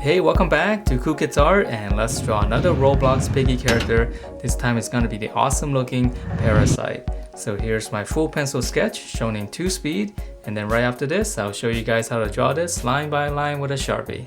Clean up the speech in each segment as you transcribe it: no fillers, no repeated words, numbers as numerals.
Hey, welcome back to Cool Kids Art, and let's draw another Roblox Piggy character. This time it's gonna be the awesome looking Parasite. So here's my full pencil sketch shown in 2 speed, and then right after this I'll show you guys how to draw this line by line with a sharpie.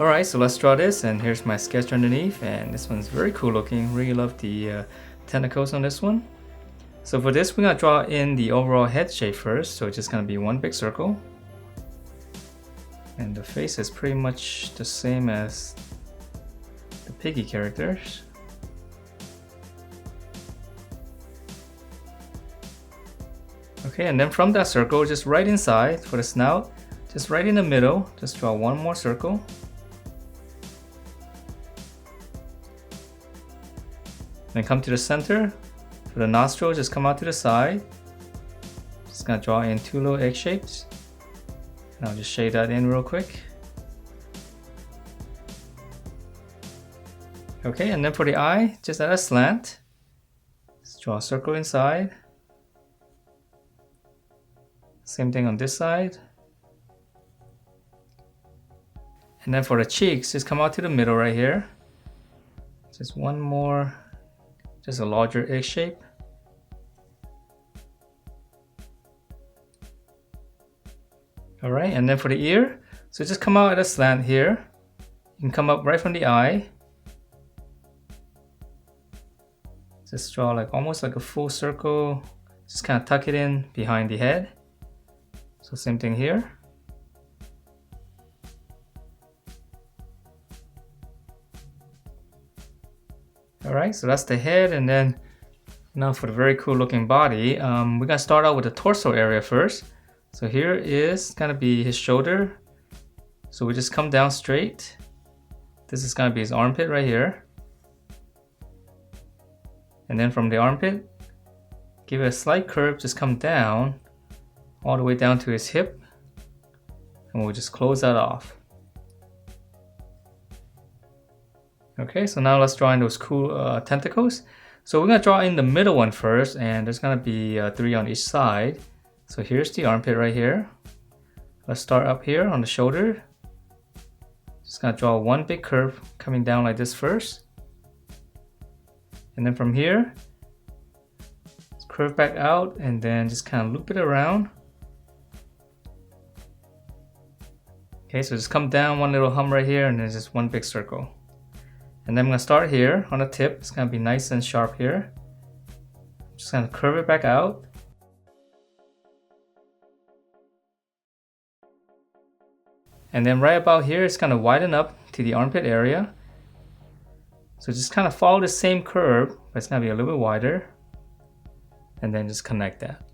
Alright, so let's draw this, and here's my sketch underneath, and this one's very cool looking. Really love the tentacles on this one. So for this we're going to draw in the overall head shape first, so it's just going to be one big circle. And the face is pretty much the same as the Piggy characters. Okay, and then from that circle, just right inside for the snout, just right in the middle, just draw one more circle. Then come to the center. For the nostril, just come out to the side. Just gonna draw in 2 little egg shapes. And I'll just shade that in real quick. Okay, and then for the eye, just add a slant. Let's draw a circle inside. Same thing on this side. And then for the cheeks, just come out to the middle right here. Just one more, just a larger egg shape. Alright, and then for the ear, so just come out at a slant here. You can come up right from the eye. Just draw like almost like a full circle. Just kind of tuck it in behind the head. So same thing here. Alright, so that's the head, and then now for the very cool looking body, we're gonna start out with the torso area first. So here is gonna be his shoulder. So we just come down straight. This is gonna be his armpit right here. And then from the armpit, give it a slight curve, just come down all the way down to his hip. And we'll just close that off. Okay, so now let's draw in those cool tentacles. So we're gonna draw in the middle one first, and there's gonna be 3 on each side. So here's the armpit right here. Let's start up here on the shoulder. Just gonna draw one big curve coming down like this first. And then from here, let's curve back out and then just kind of loop it around. Okay, so just come down one little hum right here and then just one big circle. And then I'm gonna start here on the tip. It's gonna be nice and sharp here. Just gonna curve it back out. And then right about here, it's gonna widen up to the armpit area. So just kind of follow the same curve, but it's gonna be a little bit wider. And then just connect that.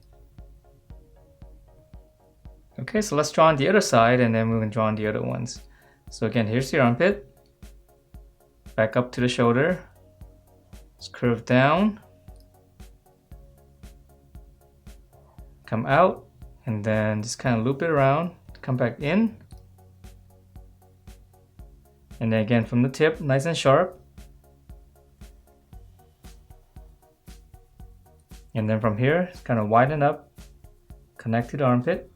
Okay, so let's draw on the other side and then we're gonna draw on the other ones. So again, here's the armpit. Back up to the shoulder. Just curve down. Come out and then just kind of loop it around. Come back in. And then again from the tip, nice and sharp. And then from here, kind of widen up, connect to the armpit.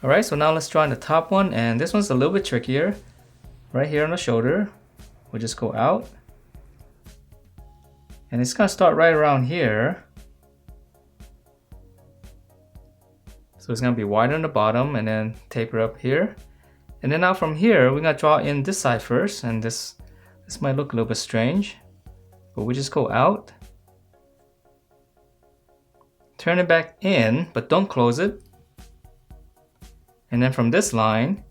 Alright, so now let's draw in the top one, and this one's a little bit trickier. Right here on the shoulder, we'll just go out. And it's gonna start right around here. So it's gonna be wide on the bottom and then taper up here. And then now from here, we're gonna draw in this side first, and this might look a little bit strange, but we just go out. Turn it back in, but don't close it. And then from this line,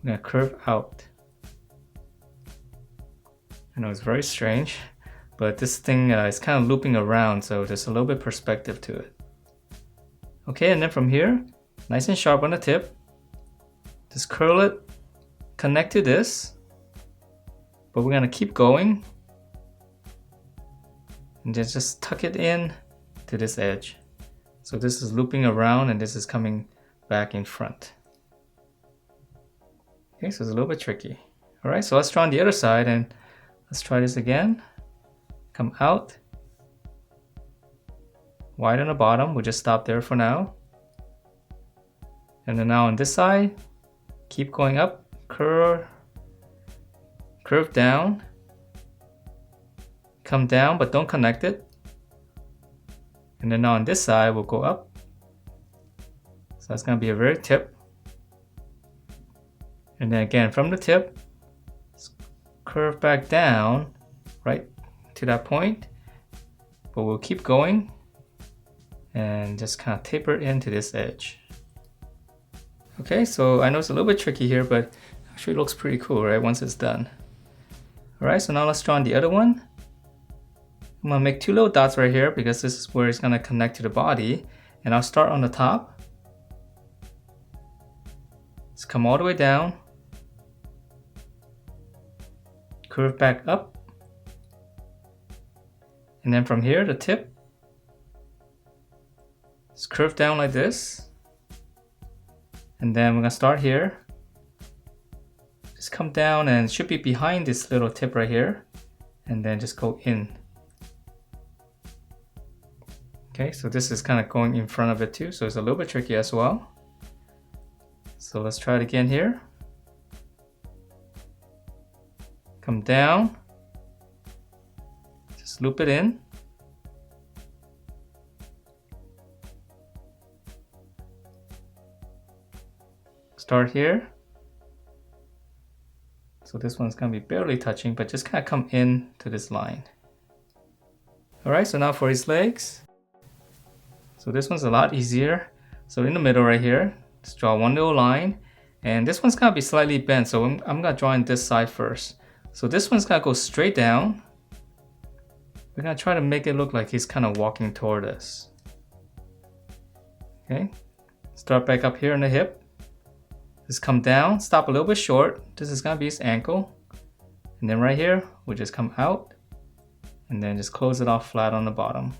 we're gonna curve out. I know it's very strange, but this thing is kind of looping around, so there's a little bit perspective to it. Okay, and then from here, nice and sharp on the tip. Just curl it, connect to this, but we're gonna keep going. And then just tuck it in to this edge. So this is looping around and this is coming back in front. Okay, so it's a little bit tricky. All right, so let's draw on the other side and let's try this again. Come out. Wide on the bottom, we'll just stop there for now. And then now on this side, keep going up, curve down, come down, but don't connect it. And then now on this side, we'll go up. So that's gonna be a very tip. And then again, from the tip, curve back down, right to that point. But we'll keep going and just kind of taper into this edge. Okay, so I know it's a little bit tricky here, but actually it looks pretty cool, right, once it's done. All right, so now let's draw on the other one. I'm gonna make 2 little dots right here because this is where it's gonna connect to the body. And I'll start on the top. Let's come all the way down. Curve back up. And then from here, the tip. Just curve down like this. And then we're gonna start here. just come down and it should be behind this little tip right here, and then just go in. Okay, so this is kind of going in front of it too, so it's a little bit tricky as well. So let's try it again here. Come down, just loop it in. Start here. So this one's gonna be barely touching, but just kind of come in to this line. Alright, so now for his legs. So this one's a lot easier. So in the middle right here, just draw one little line. And this one's gonna be slightly bent, so I'm gonna draw in this side first. So this one's gonna go straight down. We're gonna try to make it look like he's kind of walking toward us. Okay, start back up here in the hip. Just come down, stop a little bit short. This is gonna be his ankle. And then right here, we'll just come out and then just close it off flat on the bottom.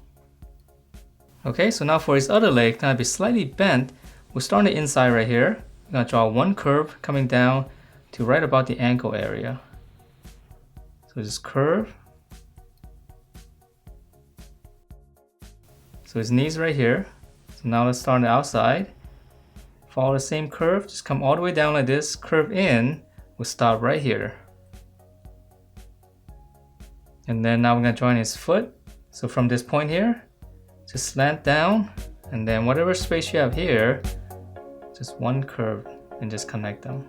Okay, so now for his other leg, gonna be slightly bent. We'll start on the inside right here. I'm gonna draw one curve coming down to right about the ankle area. So just curve. So his knees right here. So now let's start on the outside. Follow the same curve, just come all the way down like this, curve in, we'll stop right here. And then now we're gonna join his foot. So from this point here, just slant down, and then whatever space you have here, just one curve and just connect them.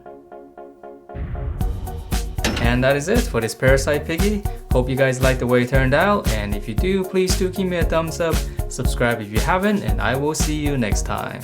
And that is it for this Parasite Piggy. Hope you guys like the way it turned out, and if you do, please do give me a thumbs up, subscribe if you haven't, and I will see you next time.